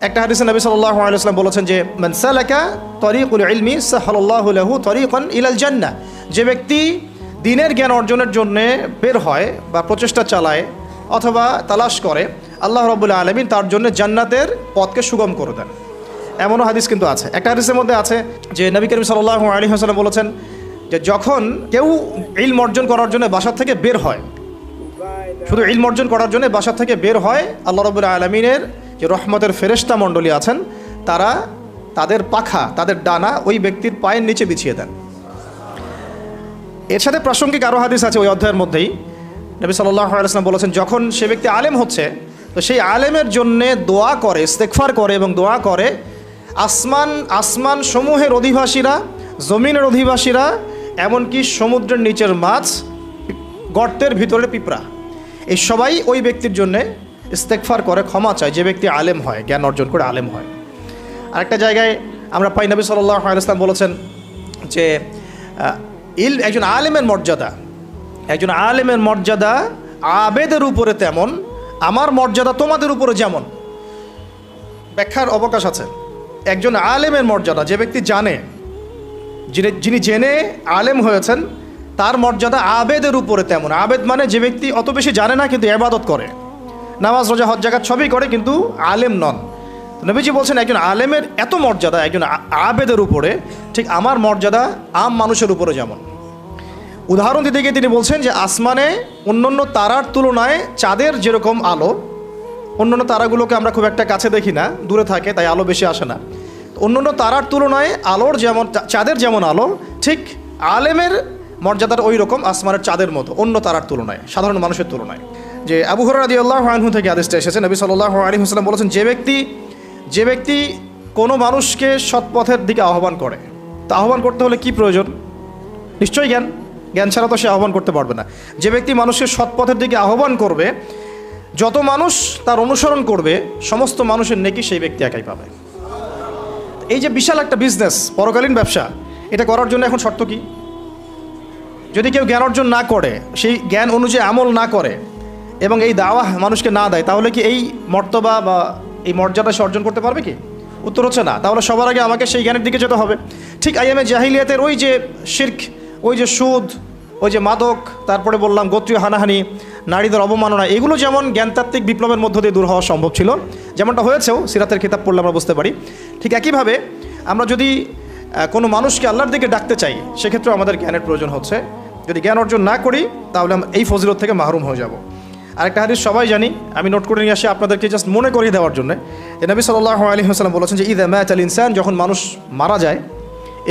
একটা হাদিসে নবী সাল্লাল্লাহু আলাইহি ওয়াসাল্লাম বলেছেন যে মান সালাকা তরিকুল ইলমি সাহালাল্লাহু লাহু তরিকান ইলাল জান্নাহ, যে ব্যক্তি দ্বীনের জ্ঞান অর্জনের জন্য বের হয় বা প্রচেষ্টা চালায় অথবা তালাশ করে, আল্লাহ রাব্বুল আলামিন তার জন্য জান্নাতের পথকে সুগম করে দেন। এমনও হাদিস কিন্তু আছে। একটা হাদিসের মধ্যে আছে যে নবী করিম সাল্লাল্লাহু আলাইহি ওয়াসাল্লাম বলেছেন যে যখন কেউ ইলম অর্জন করার জন্য বাসা থেকে বের হয়, শুধু ইলম অর্জন করার জন্য বাসা থেকে বের হয়, আল্লাহ রাব্বুল আলামিনের যে রহমতের ফেরেশতা মণ্ডলী আছেন তারা তাদের পাখা, তাদের ডানা ওই ব্যক্তির পায়ের নিচে বিছিয়ে দেন। এর সাথে প্রাসঙ্গিক আরও হাদিস আছে ওই অধ্যায়ের মধ্যেই। নবী সাল্লাল্লাহু আলাইহি ওয়াসাল্লাম বলেছেন যখন সে ব্যক্তি আলেম হচ্ছে, তো সেই আলেমের জন্যে দোয়া করে, ইস্তেগফার করে এবং দোয়া করে আসমান সমূহের অধিবাসীরা, জমিনের অধিবাসীরা, এমনকি সমুদ্রের নিচের মাছ, গর্তের ভিতরে পিঁপড়া, এই সবাই ওই ব্যক্তির জন্যে ইস্তেগফার করে, ক্ষমা চায়, যে ব্যক্তি আলেম হয়, জ্ঞান অর্জন করে আলেম হয়। আরেকটা জায়গায় আমরা পাই নবী সাল্লাল্লাহু আলাইহি ওয়াসাল্লাম বলেছেন যে একজন আলেমের মর্যাদা আবেদের উপরে তেমন, আমার মর্যাদা তোমাদের উপরে যেমন। ব্যাখ্যার অবকাশ আছে। একজন আলেমের মর্যাদা, যে ব্যক্তি জানে, যিনি জেনে আলেম হয়েছেন, তার মর্যাদা আবেদের উপরে তেমন। আবেদ মানে যে ব্যক্তি অত বেশি জানে না কিন্তু ইবাদত করে, নামাজ রোজা হজ জাকাত সবই করে কিন্তু আলেম নন। নবীজি বলছেন একজন আলেমের এত মর্যাদা একজন আবেদের উপরে, ঠিক আমার মর্যাদা আম মানুষের উপরে যেমন। উদাহরণ দিতে গিয়ে তিনি বলছেন যে আসমানে অন্যান্য তারার তুলনায় চাঁদের যেরকম আলো, অন্যান্য তারাগুলোকে আমরা খুব একটা কাছে দেখি না, দূরে থাকে তাই আলো বেশি আসে না। অন্যান্য তারার তুলনায় আলোর যেমন, চাঁদের যেমন আলো, ঠিক আলেমের মর্যাদার ওই রকম আসমানের চাঁদের মতো, অন্য তারার তুলনায়, সাধারণ মানুষের তুলনায়। যে আবু হুরায়রা রাদিয়াল্লাহু আনহু থেকে আদেশটা এসেছে, নবী সাল্লাল্লাহু আলাইহি ওয়াসাল্লাম বলেছেন যে ব্যক্তি কোনো মানুষকে সৎপথের দিকে আহ্বান করে, তা আহ্বান করতে হলে কি প্রয়োজন? নিশ্চয়ই জ্ঞান ছাড়া তো সে আহ্বান করতে পারবে না। যে ব্যক্তি মানুষের সৎপথের দিকে আহ্বান করবে, যত মানুষ তার অনুসরণ করবে, সমস্ত মানুষের নেকি সেই ব্যক্তি একাই পাবে। এই যে বিশাল একটা বিজনেস, পরকালীন ব্যবসা, এটা করার জন্য এখন শর্ত কি? যদি কেউ জ্ঞান অর্জন না করে, সেই জ্ঞান অনুযায়ী আমল না করে এবং এই দাওয়া মানুষকে না দেয়, তাহলে কি এই মর্তবা বা এই মর্যাদা সে অর্জন করতে পারবে কি? উত্তর হচ্ছে না। তাহলে সবার আগে আমাকে সেই জ্ঞানের দিকে যেতে হবে। ঠিক আইয়ামে জাহিলিয়াতের ওই যে শিরক, ওই যে সুদ, ওই যে মাদক, তারপরে বললাম গোত্রীয় হানাহানি, নারীদের অবমাননা, এগুলো যেমন জ্ঞানতাত্ত্বিক বিপ্লবের মধ্য দিয়ে দূর হওয়া সম্ভব ছিল, যেমনটা হয়েছেও, সিরাতের কিতাব পড়লে আমরা বুঝতে পারি। ঠিক একইভাবে আমরা যদি কোনো মানুষকে আল্লাহর দিকে ডাকতে চাই, সেক্ষেত্রে আমাদের জ্ঞানের প্রয়োজন হচ্ছে। যদি জ্ঞান অর্জন না করি তাহলে আমরা এই ফজিলত থেকে মাহরুম হয়ে যাব। আরেকটা হাদিস সবাই জানি, আমি নোট করে নিয়ে আসি আপনাদেরকে জাস্ট মনে করিয়ে দেওয়ার জন্য। নবী সাল্লাল্লাহু আলাইহি ওয়াসাল্লাম বলেছেন যে ইযা মাতাল ইনসান, যখন মানুষ মারা যায়,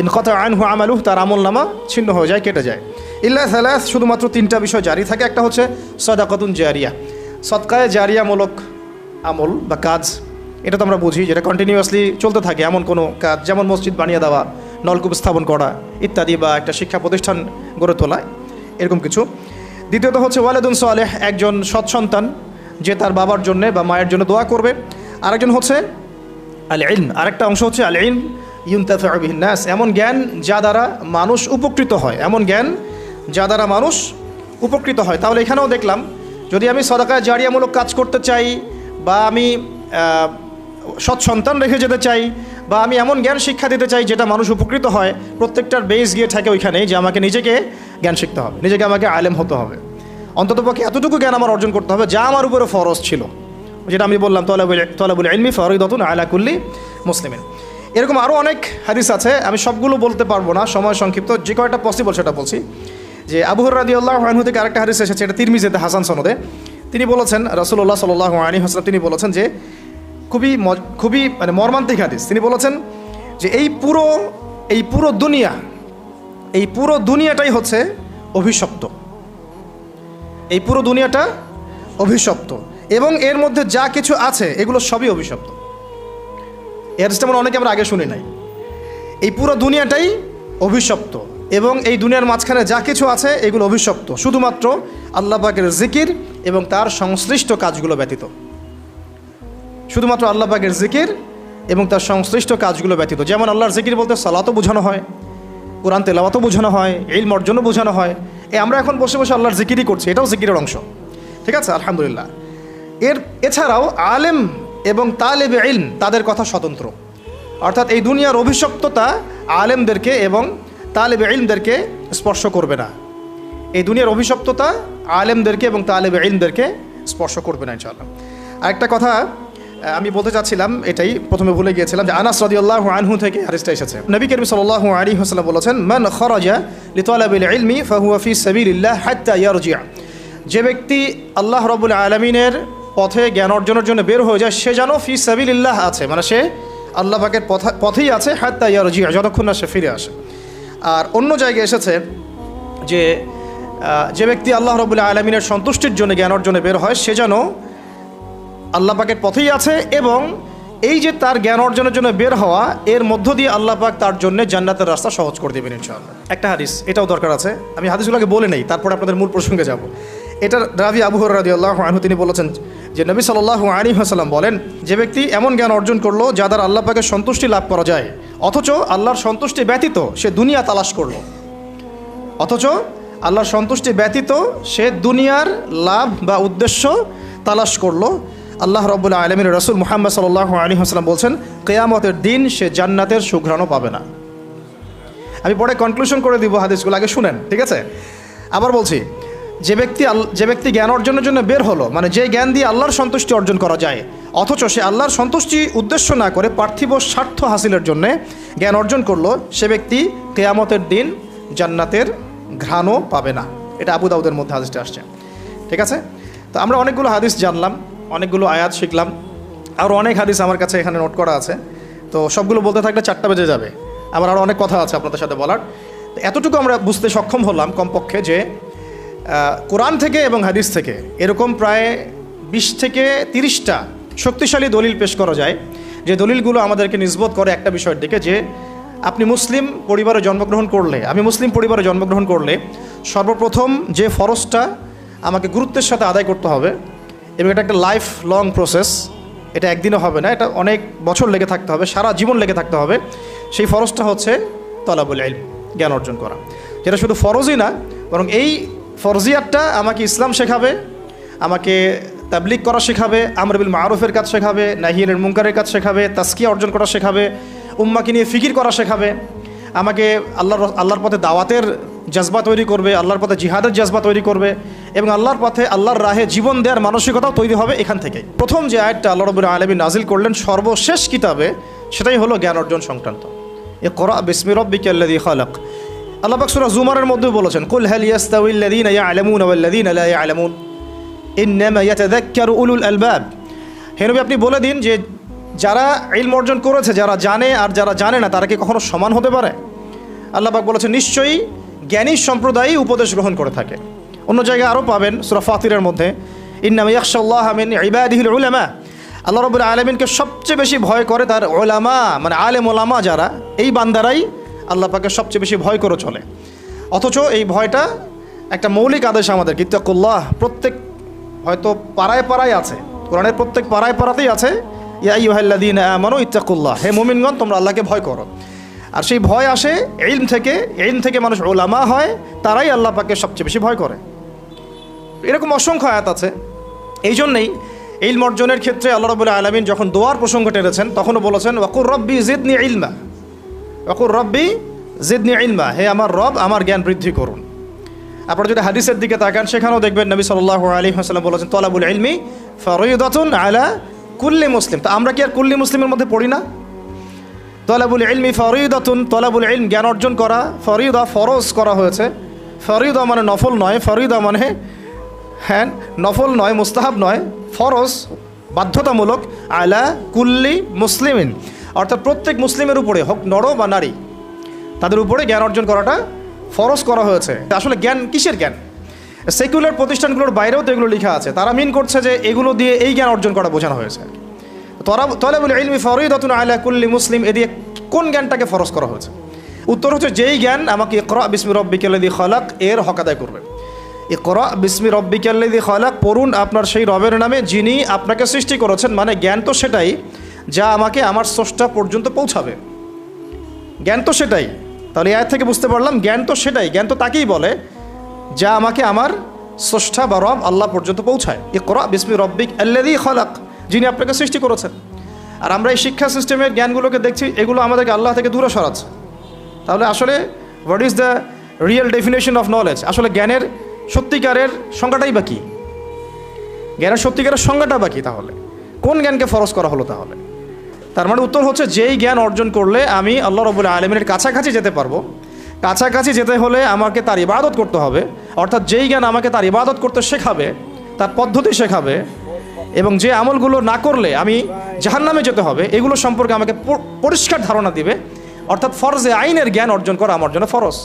ইনকাতা আনহু আমালুহু, তার আমলনামা ছিন্ন হয়ে যায়, কেটে যায়। ইল্লা সালাস, শুধুমাত্র তিনটা বিষয় জারি থাকে। একটা হচ্ছে সাদাকাতুন জারিয়া, সদকায়ে জারিয়ামূলক আমল বা কাজ, এটা তো আমরা বুঝি, যেটা কন্টিনিউয়াসলি চলতে থাকে, এমন কোনো কাজ, যেমন মসজিদ বানিয়ে দেওয়া, নলকূপ স্থাপন করা ইত্যাদি, বা একটা শিক্ষা প্রতিষ্ঠান গড়ে তোলা, এরকম কিছু। দ্বিতীয়ত হচ্ছে ওয়ালাদুন সালেহ, একজন সৎ সন্তান যে তার বাবার জন্য বা মায়ের জন্য দোয়া করবে। আরেকজন হচ্ছে আল ইলম, আরেকটা অংশ হচ্ছে আল ইলম ইউনতাফিউ বিহিন নাস, এমন জ্ঞান যা দ্বারা মানুষ উপকৃত হয়, এমন জ্ঞান যা দ্বারা মানুষ উপকৃত হয়। তাহলে এখানেও দেখলাম, যদি আমি সাদাকায়ে জারিয়ামূলক কাজ করতে চাই, বা আমি সৎ সন্তান রেখে যেতে চাই, বা আমি এমন জ্ঞান শিক্ষা দিতে চাই যেটা মানুষ উপকৃত হয়, প্রত্যেকটার বেস গিয়ে থাকে ওইখানেই যে আমাকে নিজেকে জ্ঞান শিখতে হবে, আমাকে আলেম হতে হবে। অন্ততপক্ষে এতটুকু জ্ঞান আমার অর্জন করতে হবে যা আমার উপরে ফরজ ছিল, যেটা আমি বললাম তলাবুল ইলমি ফরিদাতুন আলা কুল্লি মুসলিমিন। এরকম আরও অনেক হাদিস আছে, আমি সবগুলো বলতে পারবো না, সময় সংক্ষিপ্ত, যে কয়টা পসিবল সেটা বলছি। যে আবু হুরায়রা রাদিয়াল্লাহু আনহু থেকে আরেকটা হাদিস এসেছে, এটা তিরমিজিতে হাসান সনদে। তিনি বলেছেন, রাসূলুল্লাহ সাল্লাল্লাহু আলাইহি ওয়াসাল্লাম তিনি বলেছেন যে খুবই মানে মর্মান্তিক হাদিস। তিনি বলেছেন যে এই পুরো দুনিয়াটাই হচ্ছে অভিশপ্ত, এই পুরো দুনিয়াটা অভিশপ্ত, এবং এর মধ্যে যা কিছু আছে এগুলো সবই অভিশপ্ত। এর যেমন অনেকে আমরা আগে শুনি নাই। এই পুরো দুনিয়াটাই অভিশপ্ত এবং এই দুনিয়ার মাঝখানে যা কিছু আছে এগুলো অভিশপ্ত, শুধুমাত্র আল্লাহ পাকের জিকির এবং তার সংশ্লিষ্ট কাজগুলো ব্যতীত। শুধুমাত্র আল্লাহ পাকের জিকির এবং তার সংশ্লিষ্ট কাজগুলো ব্যতীত। যেমন আল্লাহর জিকির বলতে সালাতও বোঝানো হয়, কোরআন তেলাওয়াতও বোঝানো হয়, ইলম অর্জনও বোঝানো হয়। আমরা এখন বসে বসে আল্লাহর জিকিরই করছি, এটাও জিকিরের অংশ, ঠিক আছে, আলহামদুলিল্লাহ। এছাড়াও আলেম এবং তালেবে ইলম তাদের কথা স্বতন্ত্র। অর্থাৎ এই দুনিয়ার অভিশপ্ততা আলেমদেরকে এবং তালেবে ইলমদেরকে স্পর্শ করবে না। এই দুনিয়ার অভিশপ্ততা আলেমদেরকে এবং তালেবে ইলমদেরকে স্পর্শ করবে না ইনশাআল্লাহ। আরেকটা কথা আমি বলতে চাচ্ছিলাম, এটাই প্রথমে ভুলে গিয়েছিলাম, যে আনাস রাদিয়াল্লাহু আনহু থেকে হাদিসটা এসেছে। নবী করিম সাল্লাল্লাহু আলাইহি ওয়াসাল্লাম বলেছেন, মান খরাজা লিতালাবিল ইলমি ফাহুয়া ফি সাবিলিল্লাহ হাত্তা ইয়ারজি'a। যে ব্যক্তি আল্লাহ রাব্বুল আলামিনের পথে জ্ঞান অর্জনের জন্য বের হয়ে যায়, সে যেন ফি সাবিলিল্লাহ আছে, মানে সে আল্লাহ পাকের পথেই আছে, হাত্তা ইয়ারজি'a, যতক্ষণ না সে ফিরে আসে। আর অন্য জায়গায় এসেছে যে যে ব্যক্তি আল্লাহ রাব্বুল আলামিনের সন্তুষ্টির জন্য জ্ঞান অর্জনে বের হয়, সে যেন আল্লাহ পাকের পথেই আছে, এবং এই যে তার জ্ঞান অর্জনের জন্য বের হওয়া, এর মধ্য দিয়ে আল্লাহ পাক তার জন্য জান্নাতের রাস্তা সহজ করে দেবেন ইনশাআল্লাহ। একটা হাদিস, এটাও দরকার আছে, আমি হাদিসগুলোকে বলে নেই, তারপরে আপনাদের মূল প্রসঙ্গে যাব। এটার রাবি আবু হুরায়রা রাদিয়াল্লাহু আনহু তিনি বলেছেন যে নবী সাল্লাল্লাহু আলাইহি ওয়াসাল্লাম বলেন, যে ব্যক্তি এমন জ্ঞান অর্জন করলো যা দ্বারা আল্লাহ পাকের সন্তুষ্টি লাভ করা যায়, অথচ আল্লাহর সন্তুষ্টি ব্যতীত সে দুনিয়া তালাশ করলো, অথচ আল্লাহর সন্তুষ্টি ব্যতীত সে দুনিয়ার লাভ বা উদ্দেশ্য তালাশ করলো, আল্লাহ রাব্বুল আলামিনের রাসূল মুহাম্মদ সাল্লাল্লাহু আলাইহি ওয়াসাল্লাম বলছেন, কিয়ামতের দিন সে জান্নাতের সুঘ্রাণও পাবে না। আমি পরে কনক্লুশন করে দিব, হাদিসগুলো আগে শুনেন, ঠিক আছে? আবার বলছি, যে ব্যক্তি জ্ঞান অর্জনের জন্য বের হলো, মানে যে জ্ঞান দিয়ে আল্লাহর সন্তুষ্টি অর্জন করা যায়, অথচ সে আল্লাহর সন্তুষ্টি উদ্দেশ্য না করে পার্থিব স্বার্থ হাসিলের জন্য জ্ঞান অর্জন করলো, সে ব্যক্তি কিয়ামতের দিন জান্নাতের ঘ্রাণও পাবে না। এটা আবু দাউদের মধ্যে হাদিসটা আসছে, ঠিক আছে? তো আমরা অনেকগুলো হাদিস জানলাম, অনেকগুলো আয়াত শিখলাম, আরও অনেক হাদিস আমার কাছে এখানে নোট করা আছে। তো সবগুলো বলতে থাকলে 4টা বেজে যাবে, আমার আরও অনেক কথা আছে আপনাদের সাথে বলার। তো এতটুকু আমরা বুঝতে সক্ষম হলাম কমপক্ষে যে কোরআন থেকে এবং হাদিস থেকে এরকম প্রায় 20 থেকে 30টা শক্তিশালী দলিল পেশ করা যায়, যে দলিলগুলো আমাদেরকে নিসবত করে একটা বিষয়ের দিকে, যে আপনি মুসলিম পরিবারে জন্মগ্রহণ করলে, আমি মুসলিম পরিবারে জন্মগ্রহণ করলে সর্বপ্রথম যে ফরজটা আমাকে গুরুত্বের সাথে আদায় করতে হবে, এবং এটা একটা লাইফ লং প্রসেস, এটা একদিনও হবে না, এটা অনেক বছর লেগে থাকতে হবে, সারা জীবন লেগে থাকতে হবে, সেই ফরজটা হচ্ছে তলাবুল ইলম, জ্ঞান অর্জন করা। যেটা শুধু ফরজই না, বরং এই ফরজিয়াতটা আমাকে ইসলাম শেখাবে, আমাকে তাবলিগ করা শেখাবে, আমর বিল মারুফের কাজ শেখাবে, নাহি আনিল মুনকারের কাজ শেখাবে, তাজকিয়া অর্জন করা শেখাবে, উম্মাকে নিয়ে ফিকির করা শেখাবে, আমাকে আল্লাহর পথে দাওয়াতের জজবা তৈরি করবে, আল্লাহর পথে জিহাদের জজবা তৈরি করবে, এবং আল্লাহর পথে আল্লাহর রাহে জীবন দেওয়ার মানসিকতাও তৈরি হবে এখান থেকেই। প্রথম যে আয়াতটা আল্লাহ রাব্বুল আলামিন নাজিল করলেন সর্বশেষ কিতাবে, সেটাই হলো জ্ঞান অর্জন সংক্রান্ত। ইকরা বিসমি রাব্বিকাল্লাযী খালাক। আল্লাহ পাক সূরা জুমারের মধ্যেও বলেছেন, কুল হাল ইয়াস্তাউিল্লাযীনা ইয়া'লামুনা ওয়াল্লাযীনা লা ইয়া'লামুন ইন্নামা ইয়াতাযাক্কারু উলুল আলবাব। হে নবী, আপনি বলে দিন যে যারা ইলম অর্জন করেছে, যারা জানে আর যারা জানে না, তারা কি কখনো সমান হতে পারে? আল্লাহ পাক বলেছেন, নিশ্চয়ই জ্ঞানী সম্প্রদায়ই উপদেশ গ্রহণ করে থাকে। অন্য জায়গায় আরও পাবেন সূরা ফাতিরের মধ্যে, ইন্নামা ইয়াখশাল্লাহা মিন ইবাদিহিল উলামা। আল্লাহ রাব্বুল আলামিনকে সবচেয়ে বেশি ভয় করে তার উলামা, মানে আলেম ওলামা যারা, এই বান্দারাই আল্লাহ পাকের সবচেয়ে বেশি ভয় করে চলে। অথচ এই ভয়টা একটা মৌলিক আদেশ আমাদের, ইত্তাকুল্লাহ। প্রত্যেক, হয়তো পাড়ায় পাড়ায় আছে, কোরআনের প্রত্যেক পাড়ায় পাড়াতেই আছে, ইয়া আইয়ুহাল্লাযীনা আমানু ইত্তাকুল্লাহ, হে মুমিনগণ তোমরা আল্লাহকে ভয় করো। আর সেই ভয় আসে ইলম থেকে, ইলম থেকে মানুষ উলামা হয়, তারাই আল্লাহ পাককে সবচেয়ে বেশি ভয় করে। এরকম অসংখ্য আয়াত আছে। এই জন্যেই ইলম অর্জনের ক্ষেত্রে আল্লাহ রাব্বুল আলামিন যখন দোয়ার প্রসঙ্গ টেনেছেন, তখনও বলেছেন, ওয়াকুর রব্বি জিদনি ইলমা, ওয়াকুর রব্বি জিদনি ইলমা, হে আমার রব আমার জ্ঞান বৃদ্ধি করুন। আপনারা যদি হাদিসের দিকে তাকান, সেখানেও দেখবেন নবী সাল্লাল্লাহু আলাইহি ওয়াসাল্লাম বলেছেন, তলাবুল ইলমি ফরিদাতুন আলা কুল্লি মুসলিম। তা আমরা কি আর কুল্লি মুসলিমের মধ্যে পড়ি না? তলাবুল ইলমি ফরিদাতুন, তলাবুল ইলম জ্ঞান অর্জন করা, ফরিদা ফরজ করা হয়েছে। ফরিদা মানে নফল নয়, ফরিদা মানে হ্যাঁ নফল নয়, মুস্তাহাব নয়, ফরজ বাধ্যতামূলক, আলা কুল্লি মুসলিমিন, অর্থাৎ প্রত্যেক মুসলিমের উপরে, হোক নর বা নারী, তাদের উপরে জ্ঞান অর্জন করাটা ফরজ করা হয়েছে। আসলে জ্ঞান কিসের জ্ঞান? সেকুলার প্রতিষ্ঠানগুলোর বাইরেও তো এগুলো লেখা আছে, তারা মিন করছে যে এগুলো দিয়ে এই জ্ঞান অর্জন করা বোঝানো হয়েছে। তলাবুল ইলমি ফরিদাতুন আলা কুল্লি মুসলিম, এ দিয়ে কোন জ্ঞানটাকে ফরজ করা হয়েছে? উত্তর হচ্ছে, যেই জ্ঞান আমাকে ইকরা বিসমি রাব্বিকাল্লাযী খালাক এর হক আদায় করবে। ইকরা বিসমি রাব্বিকাল্লাযী খালাক, পড়ুন আপনার সেই রবের নামে যিনি আপনাকে সৃষ্টি করেছেন। মানে জ্ঞান তো সেটাই যা আমাকে আমার স্রষ্টা পর্যন্ত পৌঁছাবে, জ্ঞান তো সেটাই। তাহলে এই আয়াত থেকে বুঝতে পারলাম, জ্ঞান তো সেটাই, জ্ঞান তো তাকেই বলে যা আমাকে আমার স্রষ্টা বা রব আল্লাহ পর্যন্ত পৌঁছায়। ইকরা বিসমি রাব্বিকাল্লাযী খালাক, যিনি আপনাকে সৃষ্টি করেছেন। আর আমরা এই শিক্ষা সিস্টেমের জ্ঞানগুলোকে দেখছি, এগুলো আমাদেরকে আল্লাহ থেকে দূরে সরাচ্ছে। তাহলে আসলে what is the real definition of knowledge? আসলে জ্ঞানের সত্যিকারের সংজ্ঞাটাই বা কী? জ্ঞানের সত্যিকারের সংজ্ঞাটা বা কী? তাহলে কোন জ্ঞানকে ফরজ করা হলো তাহলে? তার মানে উত্তর হচ্ছে, যেই জ্ঞান অর্জন করলে আমি আল্লাহ রাব্বুল আলামিনের কাছাকাছি যেতে পারবো। কাছাকাছি যেতে হলে আমাকে তার ইবাদত করতে হবে, অর্থাৎ যেই জ্ঞান আমাকে তার ইবাদত করতে শেখাবে, তার পদ্ধতি শেখাবে, এবং যে আমলগুলো না করলে আমি জাহান্নামে যেতে হবে, এগুলো সম্পর্কে আমাকে পরিষ্কার ধারণা দিবে, অর্থাৎ ফরজে আইনের জ্ঞান অর্জন করা আমার জন্য ফরজ।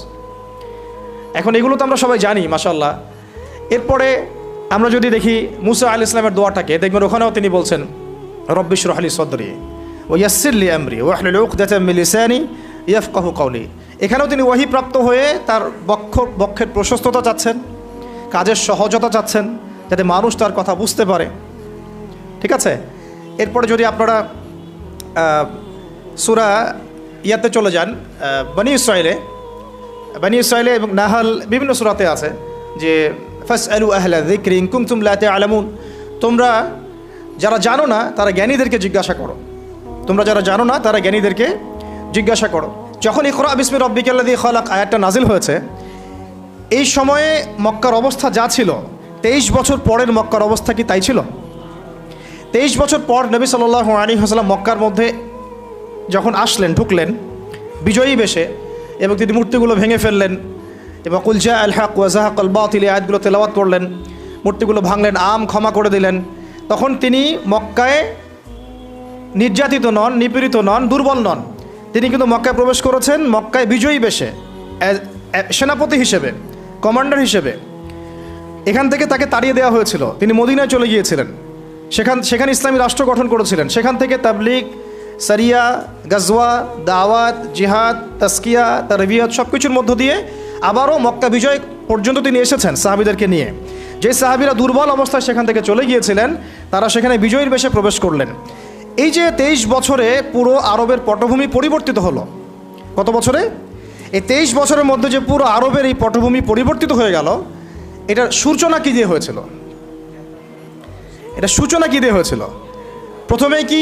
এখন এগুলো তো আমরা সবাই জানি মাশাআল্লাহ। এরপরে আমরা যদি দেখি মুসা আলাইহিস সালামের দোয়াটাকে, দেখবেন ওখানেও তিনি বলছেন রব্বি ইশরাহ লি সদরি ওয়া ইয়াসসির লি আমরি ওয়াহলুল উকদাতাম মিন লিসানি ইয়াফকাহু কওলি। এখানেও তিনি ওহীপ্রাপ্ত হয়ে তার বক্ষের প্রশস্ততা চাচ্ছেন, কাজের সহজতা চাচ্ছেন, যাতে মানুষ তার কথা বুঝতে পারে। ঠিক আছে। এরপরে যদি আপনারা সূরা ইয়াতে চলে যান, বনী ইসরাঈলে এবং নাহাল, বিভিন্ন সূরাতে আছে যে ফাসআলু আহলা যিকরি ইন কুনতুম লা তা'লামুন, তোমরা যারা জানো না তারা জ্ঞানীদেরকে জিজ্ঞাসা করো। তোমরা যারা জানো না তারা জ্ঞানীদেরকে জিজ্ঞাসা করো। যখন ইকরা বিসমি রাব্বিকাল্লাযী খালাক আয়াতটা নাজিল হয়েছে, এই সময়ে মক্কার অবস্থা যা ছিল, 23 বছর পরের মক্কার অবস্থা কি তাই ছিল? 23 বছর পর নবী সাল্লাল্লাহু আলাইহি ওয়াসাল্লাম মক্কার মধ্যে যখন আসলেন, ঢুকলেন বিজয়ী বেশে, এবং তিনি মূর্তিগুলো ভেঙে ফেললেন, এবং কুল জা আল হক ওয়া যাহাকাল বাতিল আয়াতগুলো তেলাওয়াত করলেন, মূর্তিগুলো ভাঙলেন, ক্ষমা করে দিলেন। তখন তিনি মক্কায় নির্যাতিত নন, নিপীড়িত নন, দুর্বল নন। তিনি কিন্তু মক্কায় প্রবেশ করেছেন মক্কায় বিজয়ী বেশে, সেনাপতি হিসেবে, কমান্ডার হিসেবে। এখান থেকে তাকে তাড়িয়ে দেওয়া হয়েছিল, তিনি মদিনায় চলে গিয়েছিলেন, সেখানে ইসলামী রাষ্ট্র গঠন করেছিলেন। সেখান থেকে তাবলিগ, সারিয়া, গাজওয়া, দাওয়াত, জিহাদ, তাসকিয়া, তারবিয়ত সব কিছুর মধ্য দিয়ে আবারও মক্কা বিজয় পর্যন্ত তিনি এসেছেন সাহাবিদেরকে নিয়ে। যে সাহাবিরা দুর্বল অবস্থায় সেখান থেকে চলে গিয়েছিলেন, তারা সেখানে বিজয়ীর বেশে প্রবেশ করলেন। এই যে 23 বছরে পুরো আরবের পটভূমি পরিবর্তিত হলো। কত বছরে? এই 23 বছরের মধ্যে যে পুরো আরবের এই পটভূমি পরিবর্তিত হয়ে গেল, এটার সূচনা কী দিয়ে হয়েছিল? এটা সূচনা কী দিয়ে হয়েছিল? প্রথমেই কি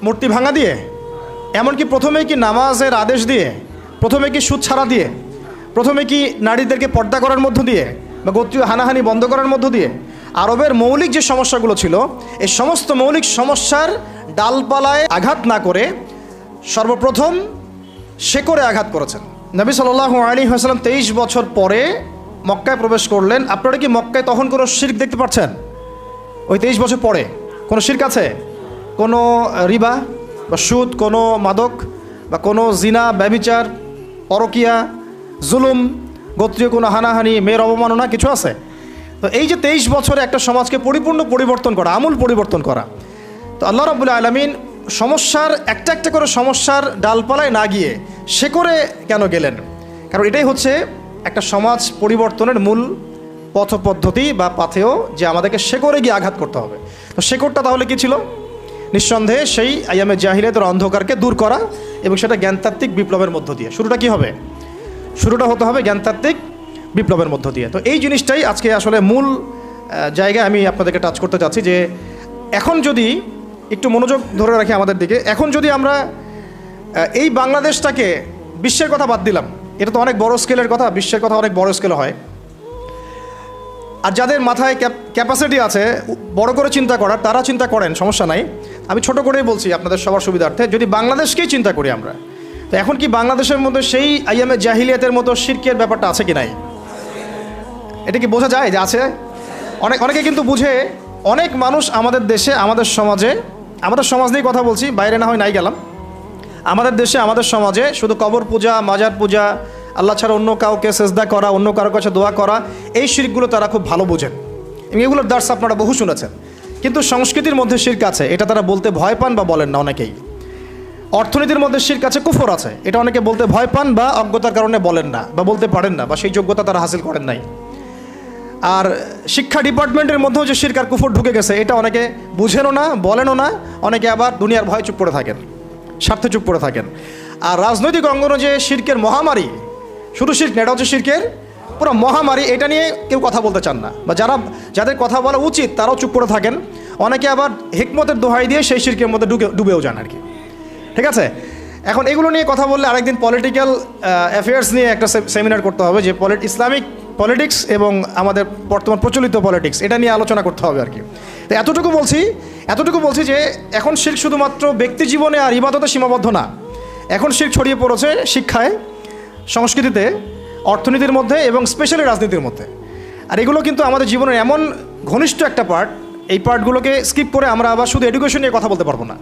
মূর্তি ভাঙা দিয়ে? এমনকি প্রথমেই কি নামাজের আদেশ দিয়ে? প্রথমে কি সুদ ছাড়া দিয়ে? প্রথমে কি নারীদেরকে পর্দা করার মধ্য দিয়ে, বা গোত্রীয় হানাহানি বন্ধ করার মধ্য দিয়ে? আরবের মৌলিক যে সমস্যাগুলো ছিল, এই সমস্ত মৌলিক সমস্যার ডালপালায় আঘাত না করে সর্বপ্রথম শেকড়ে আঘাত করেছেন। নবী সাল্লাল্লাহু আলাইহি ওয়াসাল্লাম 23 বছর পরে মক্কায় প্রবেশ করলেন। আপনারা কি মক্কায় তখন কোনো শিরক দেখতে পাচ্ছেন? ওই 23 বছর পরে কোনো শিরক আছে? কোনো রিবা বা সুদ, কোনো মাদক, বা কোনো জিনা, ব্যভিচার, পরকিয়া, জুলুম, গোত্রীয় কোনো হানাহানি, মেয়ের অবমাননা কিছু আছে? তো এই যে 23 বছরে একটা সমাজকে পরিপূর্ণ পরিবর্তন করা, আমূল পরিবর্তন করা, তো আল্লাহ রাব্বুল আলামিন সমস্যার একটা একটা করে সমস্যার ডালপালায় না গিয়ে শেকড়ে কেন গেলেন? কারণ এটাই হচ্ছে একটা সমাজ পরিবর্তনের মূল পথপদ্ধতি বা পাথেয়, যে আমাদেরকে শেকড়ে গিয়ে আঘাত করতে হবে। তো শেকড়টা তাহলে কি ছিল? নিঃসন্দেহে সেই আইয়ামে জাহিলিয়াতের অন্ধকারকে দূর করা, এবং সেটা জ্ঞানতাত্ত্বিক বিপ্লবের মধ্য দিয়ে। শুরুটা কি হবে? শুরুটা হতে হবে জ্ঞানতাত্ত্বিক বিপ্লবের মধ্য দিয়ে। তো এই জিনিসটাই আজকে আসলে মূল জায়গায় আমি আপনাদেরকে টাচ করতে চাচ্ছি, যে এখন যদি একটু মনোযোগ ধরে রাখি আমাদের দিকে, এখন যদি আমরা এই বাংলাদেশটাকে, বিশ্বের কথা বাদ দিলাম, এটা তো অনেক বড় স্কেলের কথা, বিশ্বের কথা অনেক বড় স্কেলে হয়, আর যাদের মাথায় ক্যাপাসিটি আছে বড় করে চিন্তা করার, তারা চিন্তা করেন, সমস্যা নাই। আমি ছোট করেই বলছি আপনাদের সবার সুবিধার্থে। যদি বাংলাদেশকেই চিন্তা করি আমরা, তো এখন কি বাংলাদেশের মধ্যে সেই আইয়ামে জাহিলিয়াতের মতো শিরকের ব্যাপারটা আছে কি নাই? এটা কি বোঝা যায় যে আছে? অনেকে কিন্তু বুঝে। অনেক মানুষ আমাদের দেশে, আমাদের সমাজে, আমাদের সমাজ নিয়ে কথা বলছি, বাইরে না হয় নাই গেলাম, আমাদের দেশে, আমাদের সমাজে শুধু কবর পূজা, মাজার পূজা, আল্লাহ ছাড়া অন্য কাউকে সেজদা করা, অন্য কারোর কাছে দোয়া করা, এই শিরকগুলো তারা খুব ভালো বোঝেন, এবং এগুলোর দার্স আপনারা বহু শুনেছেন। কিন্তু সংস্কৃতির মধ্যে শিরক আছে, এটা তারা বলতে ভয় পান বা বলেন না অনেকেই। অর্থনীতির মধ্যে শিরক আছে, কুফর আছে, এটা অনেকে বলতে ভয় পান বা অজ্ঞতার কারণে বলেন না, বা বলতে পারেন না, বা সেই যোগ্যতা তারা হাসিল করেন নাই। আর শিক্ষা ডিপার্টমেন্টের মধ্যেও যে শিরক আর কুফর ঢুকে গেছে, এটা অনেকে বুঝেনও না, বলেনও না। অনেকে আবার দুনিয়ার ভয় চুপ করে থাকেন, স্বার্থে চুপ করে থাকেন। আর রাজনৈতিক অঙ্গনে যে শিরকের মহামারী, শুধু শিরক না, এটা হচ্ছে শিরকের পুরো মহামারী, এটা নিয়ে কেউ কথা বলতে চান না, বা যাদের কথা বলা উচিত তারাও চুপ করে থাকেন। অনেকে আবার হিকমতের দোহাই দিয়ে সেই শিরকের মধ্যে ডুবেও যান আর কি। ঠিক আছে, এখন এগুলো নিয়ে কথা বললে আরেকদিন পলিটিক্যাল অ্যাফেয়ার্স নিয়ে একটা সেমিনার করতে হবে, যে ইসলামিক পলিটিক্স এবং আমাদের বর্তমান প্রচলিত পলিটিক্স, এটা নিয়ে আলোচনা করতে হবে আর কি। তো এতটুকু বলছি যে এখন শিরক শুধুমাত্র ব্যক্তি জীবনে আর ইবাদতে সীমাবদ্ধ না, এখন শিরক ছড়িয়ে পড়েছে শিক্ষায়, সংস্কৃতিতে, অর্থনীতির মধ্যে এবং স্পেশালি রাজনীতির মধ্যে। আর এগুলো কিন্তু আমাদের জীবনের এমন ঘনিষ্ঠ একটা পার্ট, এই পার্টগুলোকে স্কিপ করে আমরা আবার শুধু এডুকেশন নিয়ে কথা বলতে পারবো না।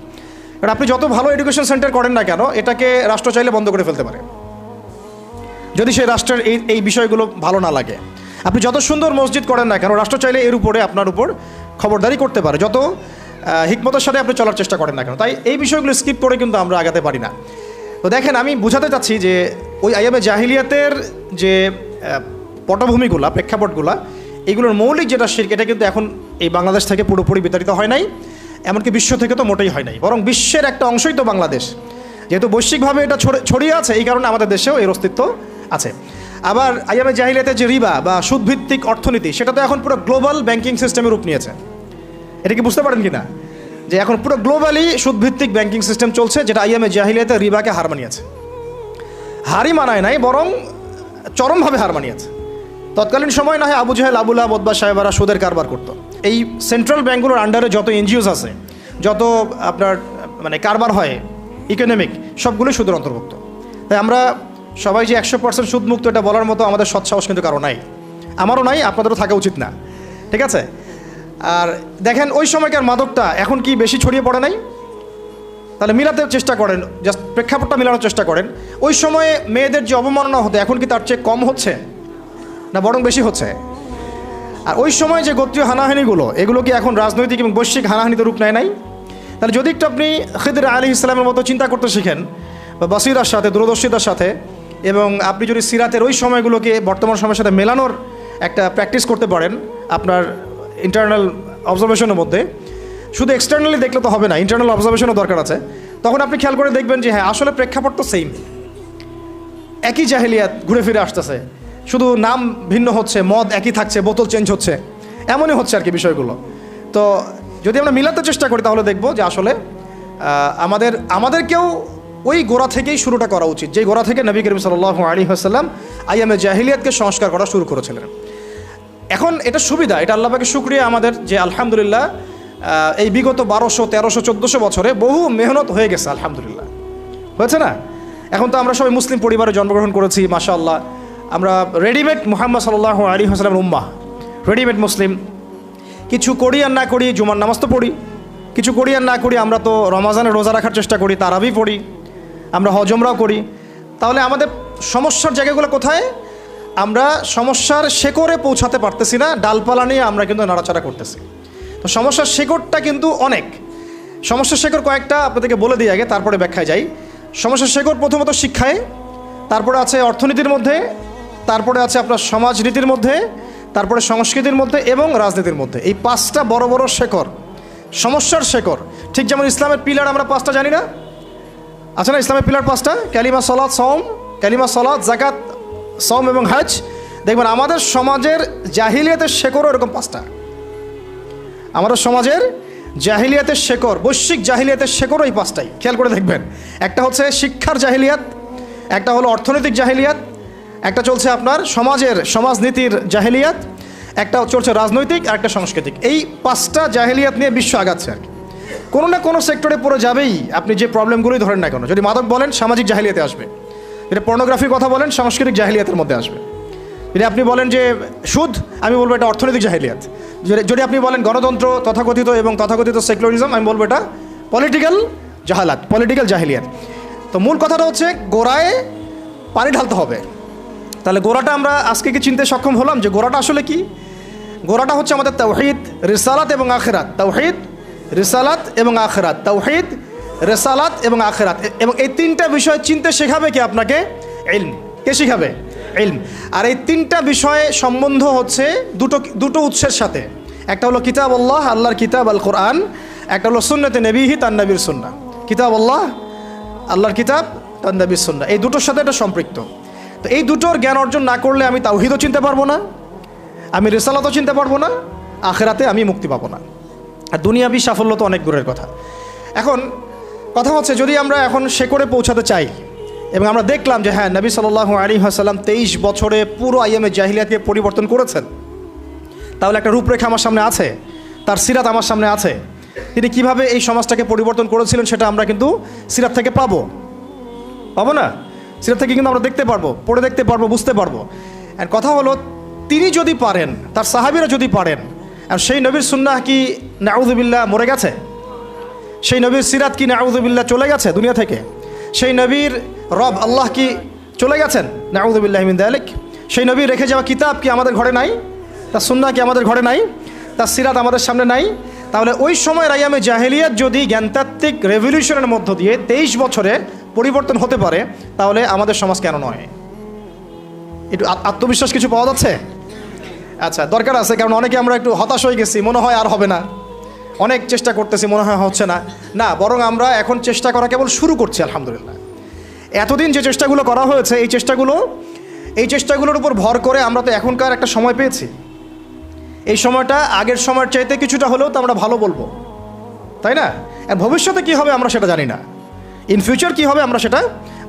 কারণ আপনি যত ভালো এডুকেশন সেন্টার করেন না কেন, এটাকে রাষ্ট্র চাইলে বন্ধ করে ফেলতে পারে যদি সেই রাষ্ট্রের এই বিষয়গুলো ভালো না লাগে। আপনি যত সুন্দর মসজিদ করেন না কেন, রাষ্ট্র চাইলে এর উপরে আপনার উপর খবরদারি করতে পারে, যত হিকমতের সাথে আপনি চলার চেষ্টা করেন না কেন। তাই এই বিষয়গুলো স্কিপ করে কিন্তু আমরা আগাতে পারি না। তো দেখেন, আমি বোঝাতে চাচ্ছি যে ওই আইয়ামে জাহিলিয়াতের যে পটভূমিগুলা, প্রেক্ষাপটগুলা, এগুলোর মৌলিক যেটা শিরক, এটা কিন্তু এখন এই বাংলাদেশ থেকে পুরোপুরি বিতাড়িত হয় নাই, এমনকি বিশ্ব থেকে তো মোটেই হয় নাই, বরং বিশ্বের একটা অংশই তো বাংলাদেশ। যেহেতু বৈশ্বিকভাবে এটা ছড়িয়ে আছে, এই কারণে আমাদের দেশেও এর অস্তিত্ব আছে। আবার আইয়ামে জাহিলিয়াতের যে রিবা বা সুদভিত্তিক অর্থনীতি, সেটা তো এখন পুরো গ্লোবাল ব্যাংকিং সিস্টেমের রূপ নিয়েছে। এটা কি বুঝতে পারেন কি না, যে এখন পুরো গ্লোবালি সুদভিত্তিক ব্যাংকিং সিস্টেম চলছে, যেটা আইয়ামে জাহিলিয়াতের রিবাকে হার মানিয়েছে। হারই মানায় নাই, বরং চরমভাবে হার মানিয়েছে। তৎকালীন সময় না হয় আবু জাহেল, আবু লাহাব, উতবা সাহেবারা সুদের কারবার করতো। এই সেন্ট্রাল ব্যাঙ্কগুলোর আন্ডারে যত এনজিওস আছে, যত আপনার মানে কারবার হয় ইকোনমিক, সবগুলোই সুদের অন্তর্ভুক্ত। তাই আমরা সবাই যে 100% সুদমুক্ত এটা বলার মতো আমাদের সৎসাহস কিন্তু কারো নাই, আমারও নাই, আপনাদেরও থাকা উচিত না। ঠিক আছে, আর দেখেন ওই সময়কার মাদকটা এখন কি বেশি ছড়িয়ে পড়ে নাই? তাহলে মিলাতে চেষ্টা করেন, জাস্ট প্রেক্ষাপটটা মিলানোর চেষ্টা করেন। ওই সময়ে মেয়েদের যে অবমাননা হতো, এখন কি তার চেয়ে কম হচ্ছে না বরং বেশি হচ্ছে? আর ওই সময় যে গোত্রীয় হানাহানিগুলো, এগুলো কি এখন রাজনৈতিক এবং বৈশ্বিক হানাহানিতে রূপ নেয় নাই? তাহলে যদি একটু আপনি খিদর আলাইহিস সালামের মতো চিন্তা করতে শিখেন, বা বাসিরার সাথে, দূরদর্শিতার সাথে, এবং আপনি যদি সিরাতের ওই সময়গুলোকে বর্তমান সময়ের সাথে মেলানোর একটা প্র্যাকটিস করতে পারেন আপনার ইন্টারনাল অবজারভেশনের মধ্যে, শুধু এক্সটার্নালি দেখলে তো হবে না, ইন্টারনাল অবজারভেশনও দরকার আছে। তখন আপনি খেয়াল করে দেখবেন যে হ্যাঁ, আসলে প্রেক্ষাপট তো সেম, একই জাহিলিয়াত ঘুরে ফিরে আসতেছে, শুধু নাম ভিন্ন হচ্ছে, মদ একই থাকছে, বোতল চেঞ্জ হচ্ছে, এমনই হচ্ছে আর কি বিষয়গুলো। তো যদি আমরা মিলাতে চেষ্টা করি তাহলে দেখবো যে আসলে আমাদেরকেও ওই গোড়া থেকেই শুরুটা করা উচিত, যেই গোড়া থেকে নবী করিম সাল্লাল্লাহু আলাইহি ওয়াসাল্লাম আইয়ামে জাহিলিয়াতকে সংস্কার করা শুরু করেছিলেন। এখন এটা সুবিধা, এটা আল্লাহ পাকের শুকরিয়া আমাদের, যে আলহামদুলিল্লাহ এই বিগত 1200, 1300, 1400 বছরে বহু মেহনত হয়ে গেছে, আলহামদুলিল্লাহ, হয়েছে না? এখন তো আমরা সবাই মুসলিম পরিবারে জন্মগ্রহণ করেছি, মাশাআল্লাহ। আমরা রেডিমেড মুহাম্মদ সাল্লাল্লাহু আলাইহি ওয়াসাল্লামের উম্মাহ, রেডিমেড মুসলিম। কিছু করি আর না করি, জুমার নামাজ তো পড়ি, কিছু করি আর না করি, আমরা তো রমাজানে রোজা রাখার চেষ্টা করি, তারাবি পড়ি, আমরা হজ উমরাও করি। তাহলে আমাদের সমস্যার জায়গাগুলো কোথায়? আমরা সমস্যার শেকড়ে পৌঁছাতে পারতেছি না, ডালপালা নিয়ে আমরা কিন্তু নাড়াচাড়া করতেছি। তো সমস্যার শেকড়টা কিন্তু অনেক, সমস্যার শেকড় কয়েকটা আপনাদেরকে বলে দিই আগে, তারপরে ব্যাখ্যায় যাই। সমস্যার শেকড় প্রথমত শিক্ষায়, তারপরে আছে অর্থনীতির মধ্যে, তারপরে আছে আপনার সমাজনীতির মধ্যে, তারপরে সংস্কৃতির মধ্যে এবং রাজনীতির মধ্যে। এই 5টা বড় বড় শেকড়, সমস্যার শেকড়। ঠিক যেমন ইসলামের পিলার আমরা 5টা জানি না, আছে না? ইসলামের পিলার 5টা, কালিমা, সালাত, সওম, কালিমা, সালাত, যাকাত, সওম এবং হজ। দেখবেন আমাদের সমাজের জাহিলিয়াতের শেকড়ও এরকম 5টা। আমাদের সমাজের জাহিলিয়াতের শেকড়, বৈশ্বিক জাহিলিয়াতের শেকড়ও এই 5টাই। খেয়াল করে দেখবেন, একটা হচ্ছে শিক্ষার জাহিলিয়াত, একটা হলো অর্থনৈতিক জাহিলিয়াত, একটা চলছে আপনার সমাজনীতির জাহিলিয়াত, একটা চলছে রাজনৈতিক, আর একটা সাংস্কৃতিক। এই 5টা জাহিলিয়াত নিয়ে বিশ্ব আগাচ্ছে আর কি। কোনো না কোনো সেক্টরে পড়ে যাবেই, আপনি যে প্রবলেমগুলোই ধরেন না কেন। যদি মাদক বলেন, সামাজিক জাহিলিয়াতে আসবে। যদি পর্নোগ্রাফির কথা বলেন, সাংস্কৃতিক জাহিলিয়াতের মধ্যে আসবে। যদি আপনি বলেন যে সুদ, আমি বলবো এটা অর্থনৈতিক জাহিলিয়াত। যদি আপনি বলেন গণতন্ত্র এবং তথাকথিত সেকুলারিজম, আমি বলবো এটা পলিটিক্যাল জাহিলিয়াত। তো মূল কথাটা হচ্ছে গোড়ায় পানি ঢালতে হবে। তাহলে গোড়াটা আমরা আজকে কি চিনতে সক্ষম হলাম যে গোড়াটা আসলে কি? গোড়াটা হচ্ছে আমাদের তাওহীদ, রিসালাত এবং আখিরাত। তাওহীদ, রিসালাত এবং আখিরাত, তাওহীদ, রিসালাত এবং আখিরাত। এবং এই 3টা বিষয় চিনতে শেখাবে কি আপনাকে? ইলম। কে শিখাবে? ইলম। আর এই 3টা বিষয়ে সম্বন্ধ হচ্ছে দুটো উৎসের সাথে। একটা হলো কিতাব আল্লাহ, আল্লাহর কিতাব আল কোরআন, একটা হলো সুন্নতে নবীহি, তার নবীর সুন্নাহ। কিতাব আল্লাহ, আল্লাহর কিতাব, তার নবীর সুন্নাহ, এই দুটোর সাথে এটা সম্পৃক্ত। তো এই দুটোর জ্ঞান অর্জন না করলে আমি তাওহীদও চিনতে পারবো না, আমি রিসালাতও চিনতে পারবো না, আখিরাতে আমি মুক্তি পাবো না। আর দুনিয়াবি সাফল্য তো অনেক দূরের কথা। এখন কথা হচ্ছে, যদি আমরা এখন শেকড়ে পৌঁছাতে চাই, এবং আমরা দেখলাম যে হ্যাঁ, নবী সাল্লাল্লাহু আলাইহি ওয়াসাল্লাম 23 বছরে পুরো আইয়ামে জাহিলিয়াতকে পরিবর্তন করেছেন, তাহলে একটা রূপরেখা আমার সামনে আছে, তার সিরাত আমার সামনে আছে। তিনি কিভাবে এই সমাজটাকে পরিবর্তন করেছিলেন সেটা আমরা কিন্তু সিরাত থেকে পাবো না? সিরাত থেকে কিন্তু আমরা দেখতে পারবো, পড়ে দেখতে পারবো, বুঝতে পারবো। আর কথা হলো, তিনি যদি পারেন, তার সাহাবীরা যদি পারেন, আর সেই নবীর সুন্নাহ কি নাউযুবিল্লাহ মরে গেছে? সেই নবীর সিরাত কি নাউযুবিল্লাহ চলে গেছে দুনিয়া থেকে? সেই নবীর রব আল্লাহ কি চলে গেছেন? নাউযুবিল্লাহি মিন যালিক। সেই নবীর রেখে যাওয়া কিতাব কি আমাদের ঘরে নাই? তার সুন্নাহ কি আমাদের ঘরে নাই? তার সিরাত আমাদের সামনে নাই? তাহলে ওই সময়ের আইয়ামে জাহেলিয়াত যদি জ্ঞানতাত্ত্বিক রেভলিউশনের মধ্য দিয়ে 23 বছরে পরিবর্তন হতে পারে, তাহলে আমাদের সমাজ কেন নয়? একটু আত্মবিশ্বাস কিছু পাওয়া যাচ্ছে? আচ্ছা, দরকার আছে, কারণ অনেকে আমরা একটু হতাশ হয়ে গেছি, মনে হয় আর হবে না, অনেক চেষ্টা করতেছি, মনে হয় হচ্ছে না। না, বরং আমরা এখন চেষ্টা করা কেবল শুরু করছি, আলহামদুলিল্লাহ। এতদিন যে চেষ্টাগুলো করা হয়েছে, এই চেষ্টাগুলোর উপর ভর করে আমরা তো এখনকার একটা সময় পেয়েছি। এই সময়টা আগের সময়ের চাইতে কিছুটা হলেও তো আমরা ভালো বলবো, তাই না? আর ভবিষ্যতে কী হবে আমরা সেটা জানি না, ইন ফিউচার কী হবে আমরা সেটা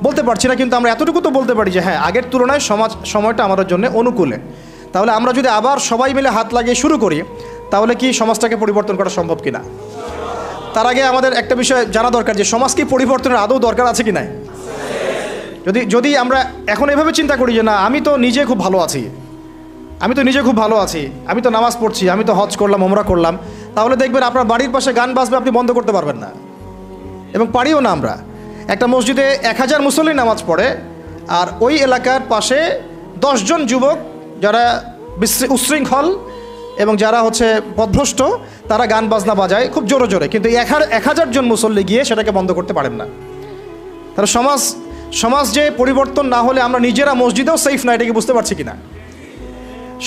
বলতে পারছি না, কিন্তু আমরা এতটুকু তো বলতে পারি যে হ্যাঁ, আগের তুলনায় সময়টা আমাদের জন্য অনুকূলে। তাহলে আমরা যদি আবার সবাই মিলে হাত লাগিয়ে শুরু করি, তাহলে কি সমাজটাকে পরিবর্তন করা সম্ভব কিনা? তার আগে আমাদের একটা বিষয় জানা দরকার, যে সমাজ কি পরিবর্তনের আদৌ দরকার আছে কি নাই? যদি আমরা এখন এভাবে চিন্তা করি যে না, আমি তো নিজে খুব ভালো আছি, আমি তো নামাজ পড়ছি, আমি তো হজ করলাম, ওমরা করলাম, তাহলে দেখবেন আপনার বাড়ির পাশে গান বাজবে, আপনি বন্ধ করতে পারবেন না, এবং পারিও না। আমরা একটা মসজিদে 1000 মুসল্লি নামাজ পড়ে, আর ওই এলাকার পাশে 10 জন যুবক যারা উচ্ছৃঙ্খল এবং যারা হচ্ছে পথভ্রষ্ট, তারা গান বাজনা বাজায় খুব জোরে জোরে, কিন্তু 1000 জন মুসল্লি গিয়ে সেটাকে বন্ধ করতে পারেন না। তাহলে সমাজ যে পরিবর্তন না হলে আমরা নিজেরা মসজিদেও সেফ না, এটাকে বুঝতে পারছি কিনা?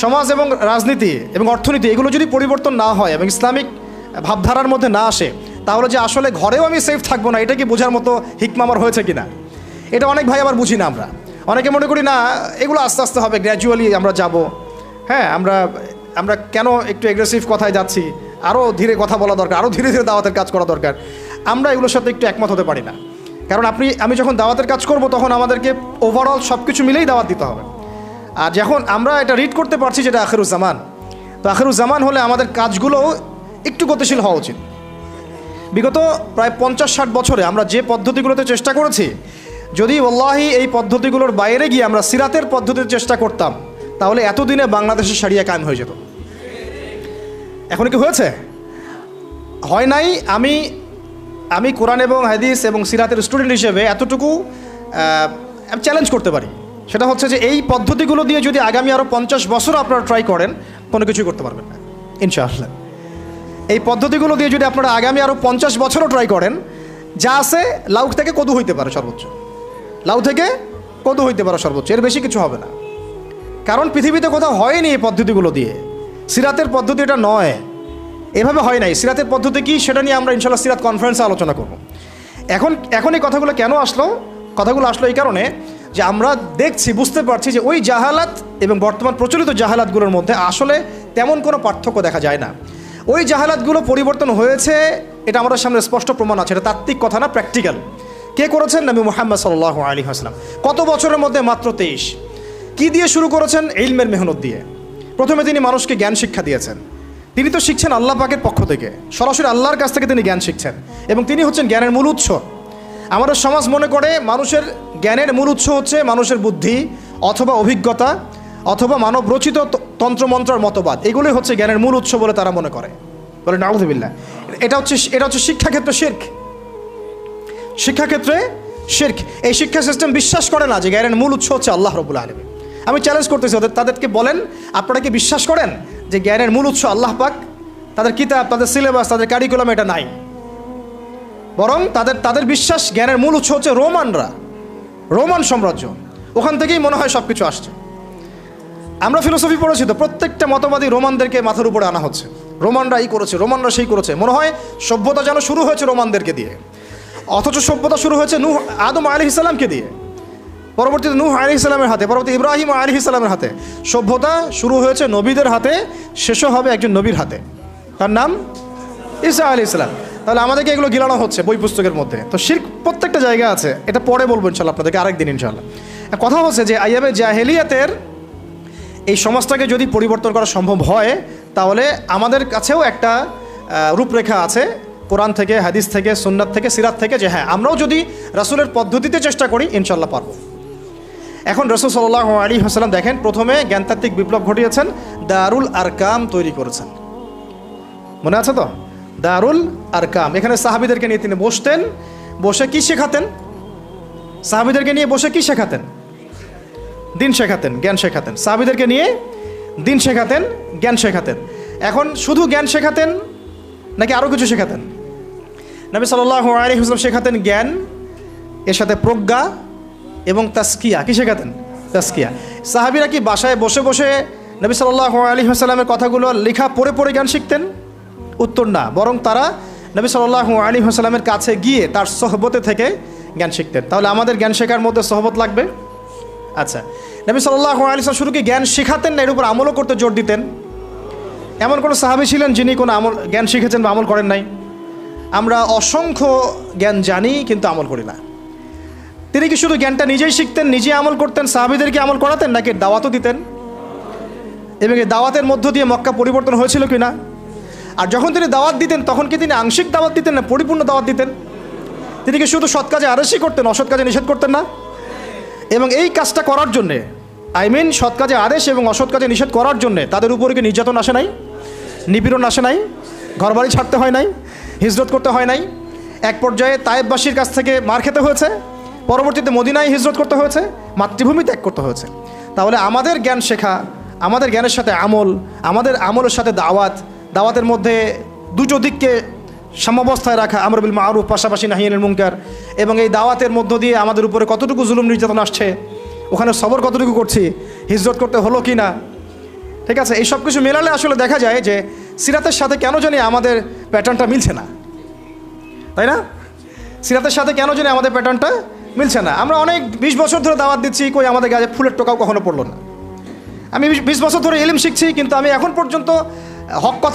সমাজ এবং রাজনীতি এবং অর্থনীতি এগুলো যদি পরিবর্তন না হয় এবং ইসলামিক ভাবধারার মধ্যে না আসে, তাহলে যে আসলে ঘরেও আমি সেফ থাকবো না, এটা কি বোঝার মতো হিকমা আমার হয়েছে কিনা? এটা অনেক ভাই আবার বুঝি না। অনেকে মনে করি না, এগুলো আস্তে আস্তে হবে, গ্র্যাজুয়ালি আমরা যাব। হ্যাঁ, আমরা কেন একটু এগ্রেসিভ কথায় যাচ্ছি, আরও ধীরে কথা বলা দরকার, আরও ধীরে ধীরে দাওয়াতের কাজ করা দরকার। আমরা এগুলোর সাথে একটু একমত হতে পারি না, কারণ আমি যখন দাওয়াতের কাজ করব, তখন আমাদেরকে ওভারঅল সব কিছু মিলেই দাওয়াত দিতে হবে। আর যখন আমরা এটা রিড করতে পারছি যেটা আখিরুজ্জামান, তো আখিরুজ্জামান হলে আমাদের কাজগুলোও একটু গতিশীল হওয়া উচিত। বিগত প্রায় 50-60 বছরে আমরা যে পদ্ধতিগুলোতে চেষ্টা করেছি, যদি ওয়াল্লাহি এই পদ্ধতিগুলোর বাইরে গিয়ে আমরা সিরাতের পদ্ধতিতে চেষ্টা করতাম, তাহলে এতদিনে বাংলাদেশের শরিয়া কায়েম হয়ে যেত। এখন কি হয়েছে? হয় নাই। আমি কোরআন এবং হাদিস এবং সিরাতের স্টুডেন্ট হিসেবে এতটুকু চ্যালেঞ্জ করতে পারি, সেটা হচ্ছে যে এই পদ্ধতিগুলো দিয়ে যদি আগামী আরও 50 বছর আপনারা ট্রাই করেন, কোনো কিছুই করতে পারবেন না ইনশাআল্লাহ। এই পদ্ধতিগুলো দিয়ে যদি আপনারা আগামী আরও 50 বছরও ট্রাই করেন, যা আছে লাউ থেকে কদু হইতে পারে সর্বোচ্চ, এর বেশি কিছু হবে না। কারণ পৃথিবীতে কোথাও হয়নি এই পদ্ধতিগুলো দিয়ে। সিরাতের পদ্ধতি এটা নয়, এভাবে হয় নাই। সিরাতের পদ্ধতি কি, সেটা নিয়ে আমরা ইনশাআল্লাহ সিরাত কনফারেন্সে আলোচনা করব। এখন এই কথাগুলো কেন আসলো? কথাগুলো আসলো এই কারণে যে আমরা দেখছি, বুঝতে পারছি যে ওই জাহালাত এবং বর্তমান প্রচলিত জাহালাতগুলোর মধ্যে আসলে তেমন কোনো পার্থক্য দেখা যায় না। ওই জাহালাতগুলো পরিবর্তন হয়েছে, এটা আমাদের সামনে স্পষ্ট প্রমাণ আছে। এটা তাত্ত্বিক কথা না, প্র্যাকটিক্যাল। কে করেছেন? নবী মুহাম্মদ সাল্লাল্লাহু আলাইহি ওয়াসাল্লাম। কত বছরের মধ্যে? মাত্র 23। কি দিয়ে শুরু করেছেন? ইলমের মেহনত দিয়ে। প্রথমে তিনি মানুষকে জ্ঞান শিক্ষা দিয়েছেন। তিনি তো শিখছেন আল্লাহ পাকের পক্ষ থেকে, সরাসরি আল্লাহর কাছ থেকে তিনি জ্ঞান শিখছেন, এবং তিনি হচ্ছেন জ্ঞানের মূল উৎস। আমাদের সমাজ মনে করে মানুষের জ্ঞানের মূল উৎস হচ্ছে মানুষের বুদ্ধি অথবা অভিজ্ঞতা অথবা মানব রচিত তন্ত্রমন্ত্রের মতবাদ, এগুলোই হচ্ছে জ্ঞানের মূল উৎস বলে তারা মনে করে। বলে নাউযুবিল্লাহ। এটা হচ্ছে শিক্ষাক্ষেত্রে শিরক। এই শিক্ষা সিস্টেম বিশ্বাস করে না যে জ্ঞানের মূল উৎস হচ্ছে আল্লাহ রাব্বুল আলামিন। আমি চ্যালেঞ্জ করতেছি তাদেরকে, বলেন আপনারা কি বিশ্বাস করেন যে জ্ঞানের মূল উৎস আল্লাহ পাক? তাদের কিতাব, তাদের সিলেবাস, তাদের কারিকুলাম এটা নাই। বরং তাদের বিশ্বাস জ্ঞানের মূল উৎস হচ্ছে রোমান সাম্রাজ্য। ওখান থেকেই মনে হয় সব কিছু আসছে। আমরা ফিলোসফি পড়েছি তো, প্রত্যেকটা মতবাদী রোমানদেরকে মাথার উপরে আনা হচ্ছে। রোমানরা এই করেছে, রোমানরা সেই করেছে। মনে হয় সভ্যতা যেন শুরু হয়েছে রোমানদেরকে দিয়ে, অথচ সভ্যতা শুরু হয়েছে আদম আলাইহিস সালামকে দিয়ে, পরবর্তীতে নূহ আলাইহিস সালামের হাতে, পরবর্তী ইব্রাহিম আলাইহিস সালামের হাতে। সভ্যতা শুরু হয়েছে নবীদের হাতে, শেষও হবে একজন নবীর হাতে। তার নাম ঈসা আলাইহিস সালাম। তাহলে আমাদেরকে এগুলো গিলানো হচ্ছে বই পুস্তকের মধ্যে। তো শিরক প্রত্যেকটা জায়গা আছে, এটা পরে বলবো ইনশাল্লাহ আপনাদেরকে আরেকদিন ইনশাল্লাহ। কথা হচ্ছে যে আইয়ামে জাহেলিয়াতের এই সমাজটাকে যদি পরিবর্তন করা সম্ভব হয়, তাহলে আমাদের কাছেও একটা রূপরেখা আছে কোরআন থেকে, হাদিস থেকে, সুন্নাত থেকে, সিরাত থেকে, যে হ্যাঁ আমরাও যদি রাসূলের পদ্ধতিতে চেষ্টা করি ইনশাল্লাহ পারবো। এখন রাসূল সাল্লাল্লাহু আলাইহি ওয়াসাল্লাম দেখেন প্রথমে জ্ঞানতাত্ত্বিক বিপ্লব ঘটিয়েছেন, দারুল আরকাম তৈরি করেছেন। মনে আছে তো? দারুল আরকাম। এখানে সাহাবীদেরকে নিয়ে তিনি বসতেন, বসে কি শেখাতেন? সাহাবীদেরকে নিয়ে বসে কি শেখাতেন? দিন শেখাতেন, জ্ঞান শেখাতেন। সাহাবীদেরকে নিয়ে দিন শেখাতেন, জ্ঞান শেখাতেন। এখন শুধু জ্ঞান শেখাতেন নাকি আরও কিছু শেখাতেন? নবী সাল্লাল্লাহু আলাইহি ওয়াসাল্লাম শেখাতেন জ্ঞান, এর সাথে প্রজ্ঞা এবং তাসকিয়া। কি শেখাতেন? তাসকিয়া। সাহাবীরা কি বাসায় বসে বসে নবী সাল্লাল্লাহু আলাইহি ওয়াসাল্লামের কথাগুলো লেখা পড়ে পড়ে জ্ঞান শিখতেন? উত্তর না, বরং তারা নবী সাল্লাল্লাহু আলাইহি ওয়াসাল্লামের কাছে গিয়ে তার সোহবতে থেকে জ্ঞান শিখতেন। তাহলে আমাদের জ্ঞান শেখার মধ্যে সোহবত লাগবে। আচ্ছা, নবী সাল্লাল্লাহু আলাইহি ওয়াসাল্লাম শুধু কি জ্ঞান শেখাতেন না, এর উপর আমলও করতে জোর দিতেন? এমন কোনো সাহাবী ছিলেন যিনি কোনো জ্ঞান শিখেছেন বা আমল করেন নাই? আমরা অসংখ্য জ্ঞান জানি কিন্তু আমল করি না। তিনি কি শুধু জ্ঞানটা নিজেই শিখতেন, নিজে আমল করতেন, সাহাবীদেরকে আমল করাতেন, নাকি দাওয়াতও দিতেন? এবং এই দাওয়াতের মধ্য দিয়ে মক্কা পরিবর্তন হয়েছিল কি না? আর যখন তিনি দাওয়াত দিতেন তখন কি তিনি আংশিক দাওয়াত দিতেন না পরিপূর্ণ দাওয়াত দিতেন? তিনি কি শুধু সৎ কাজে আদেশই করতেন, অসৎ কাজে নিষেধ করতেন না? এবং এই কাজটা করার জন্যে, সৎ কাজে আদেশ এবং অসৎ কাজে নিষেধ করার জন্যে তাদের উপরে কি নির্যাতন আসে নাই? নিপীড়ন আসে নাই? ঘরবাড়ি ছাড়তে হয় নাই? হিজরত করতে হয় নাই? এক পর্যায়ে তায়েববাসীর কাছ থেকে মার খেতে হয়েছে, পরবর্তীতে মদিনায় হিজরত করতে হয়েছে, মাতৃভূমি ত্যাগ করতে হয়েছে। তাহলে আমাদের জ্ঞান শেখা, আমাদের জ্ঞানের সাথে আমল, আমাদের আমলের সাথে দাওয়াতের মধ্যে দুটো দিককে সাম্যাবস্থায় রাখা, আমর বিল মারুফ পাশাপাশি নাহি আনিল মুনকার, এবং এই দাওয়াতের মধ্য দিয়ে আমাদের উপরে কতটুকু জুলুম নির্যাতন আসছে, ওখানে সবর কতটুকু করছি, হিজরত করতে হলো কি না, ঠিক আছে, এই সব কিছু মেলালে আসলে দেখা যায় যে সিরাতের সাথে কেন জানি আমাদের প্যাটার্নটা মিলছে না, তাই না? সিরাতের সাথে কেন জানি আমাদের প্যাটার্নটা মিলছে না। আমরা অনেক 20 বছর ধরে দাওয়াত দিচ্ছি, কই আমাদের গায়ে ফুলের টোকাও কখনো পড়লো না। আমি 20 বছর ধরে ইলম শিখছি, কিন্তু আমি এখন পর্যন্ত হক কথা